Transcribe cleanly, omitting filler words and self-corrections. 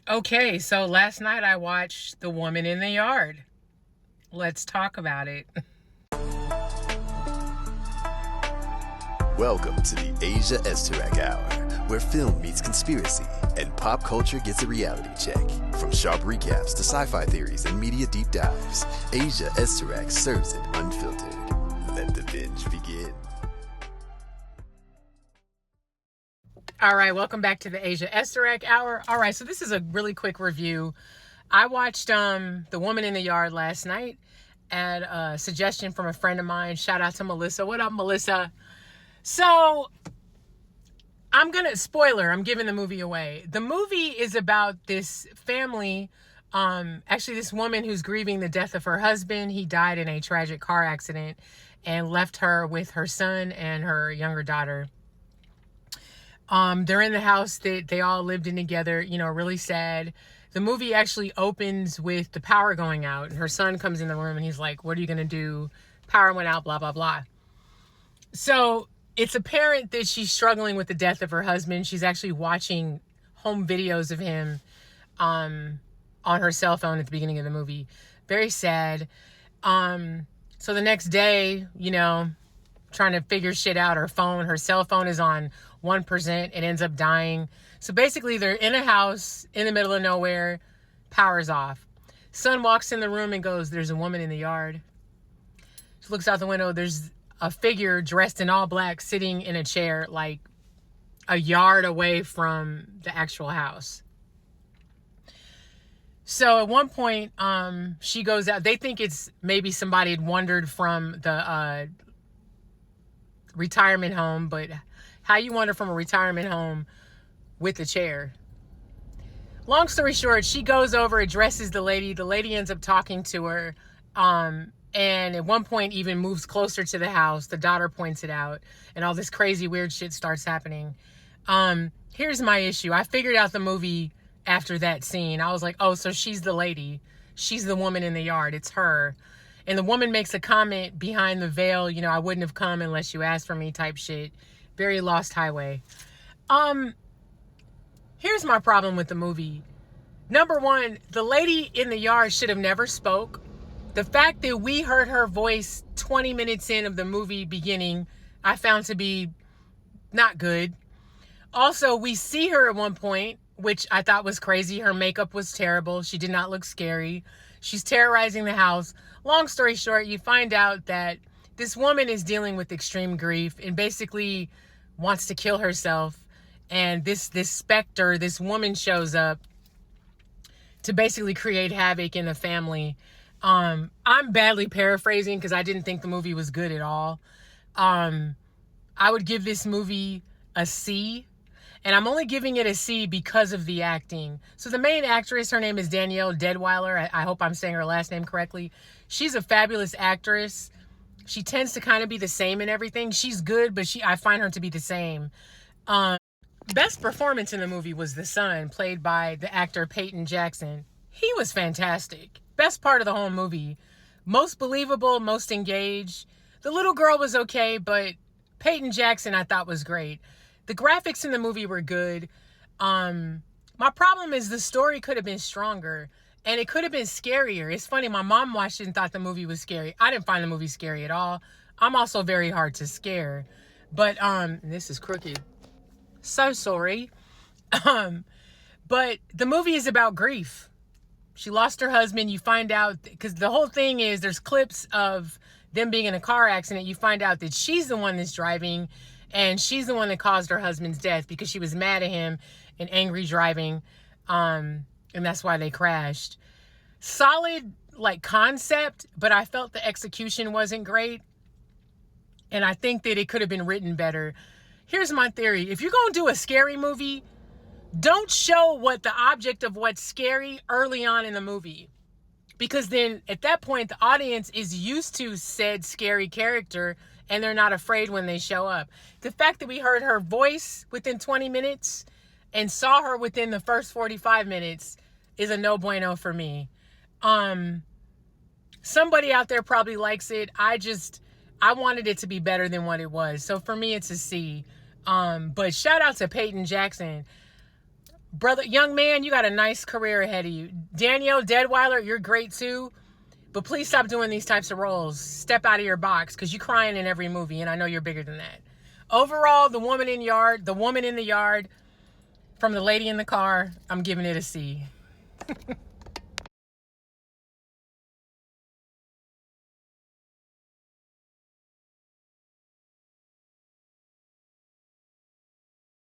Okay, so last night I watched The Woman in the Yard. Let's talk about it. Welcome to the Asia Esterak Hour, where film meets conspiracy and pop culture gets a reality check. From sharp recaps to sci-fi theories and media deep dives, Asia Esterak serves it unfiltered. Let the binge begin. All right, welcome back to the Asia Esterak Hour. All right, so this is a really quick review. I watched The Woman in the Yard last night at a suggestion from a friend of mine. Shout out to Melissa. What up, Melissa? So, I'm giving the movie away. The movie is about this family, actually this woman who's grieving the death of her husband. He died in a tragic car accident and left her with her son and her younger daughter. They're in the house that they all lived in together, really sad. The movie actually opens with the power going out, and her son comes in the room and he's like, "What are you going to do? Power went out, blah, blah, blah." So it's apparent that she's struggling with the death of her husband. She's actually watching home videos of him on her cell phone at the beginning of the movie. Very sad. So the next day, trying to figure shit out, her cell phone is on 1%. It ends up dying. So basically they're in a house in the middle of nowhere, power's off. Son walks in the room and goes, "There's a woman in the yard." She looks out the window. There's a figure dressed in all black sitting in a chair like a yard away from the actual house. So at one point, she goes out. They think it's maybe somebody had wandered from the retirement home, but how you wander from a retirement home with a chair? Long story short, she goes over, addresses the lady. The lady ends up talking to her, and at one point even moves closer to the house. The daughter points it out, and all this crazy weird shit starts happening. Here's my issue. I figured out the movie after that scene. I was like, oh, so she's the lady. She's the woman in the yard. It's her. And the woman makes a comment behind the veil, I wouldn't have come unless you asked for me type shit. Very Lost Highway. Here's my problem with the movie. Number one, the lady in the yard should have never spoke. The fact that we heard her voice 20 minutes in of the movie beginning, I found to be not good. Also, we see her at one point, which I thought was crazy. Her makeup was terrible. She did not look scary. She's terrorizing the house. Long story short, you find out that this woman is dealing with extreme grief and basically wants to kill herself. And this specter, this woman shows up to basically create havoc in the family. I'm badly paraphrasing because I didn't think the movie was good at all. I would give this movie a C. And I'm only giving it a C because of the acting. So the main actress, her name is Danielle Deadweiler. I hope I'm saying her last name correctly. She's a fabulous actress. She tends to kind of be the same in everything. She's good, but I find her to be the same. Best performance in the movie was the son, played by the actor Peyton Jackson. He was fantastic. Best part of the whole movie. Most believable, most engaged. The little girl was okay, but Peyton Jackson I thought was great. The graphics in the movie were good. My problem is the story could have been stronger and it could have been scarier. It's funny, my mom watched it and thought the movie was scary. I didn't find the movie scary at all. I'm also very hard to scare. But this is crooked. So sorry. But the movie is about grief. She lost her husband. You find out, because the whole thing is there's clips of them being in a car accident. You find out that she's the one that's driving. And she's the one that caused her husband's death because she was mad at him and angry driving. And that's why they crashed. Solid, concept, but I felt the execution wasn't great. And I think that it could have been written better. Here's my theory. If you're going to do a scary movie, don't show what the object of what's scary early on in the movie. Because then at that point, the audience is used to said scary character and they're not afraid when they show up. The fact that we heard her voice within 20 minutes and saw her within the first 45 minutes is a no bueno for me. Somebody out there probably likes it. I wanted it to be better than what it was. So for me, it's a C. But shout out to Peyton Jackson. Brother, young man, you got a nice career ahead of you. Danielle Deadweiler, you're great too. But please stop doing these types of roles. Step out of your box, because you're crying in every movie, and I know you're bigger than that. Overall, the woman in the yard, from the lady in the car, I'm giving it a C.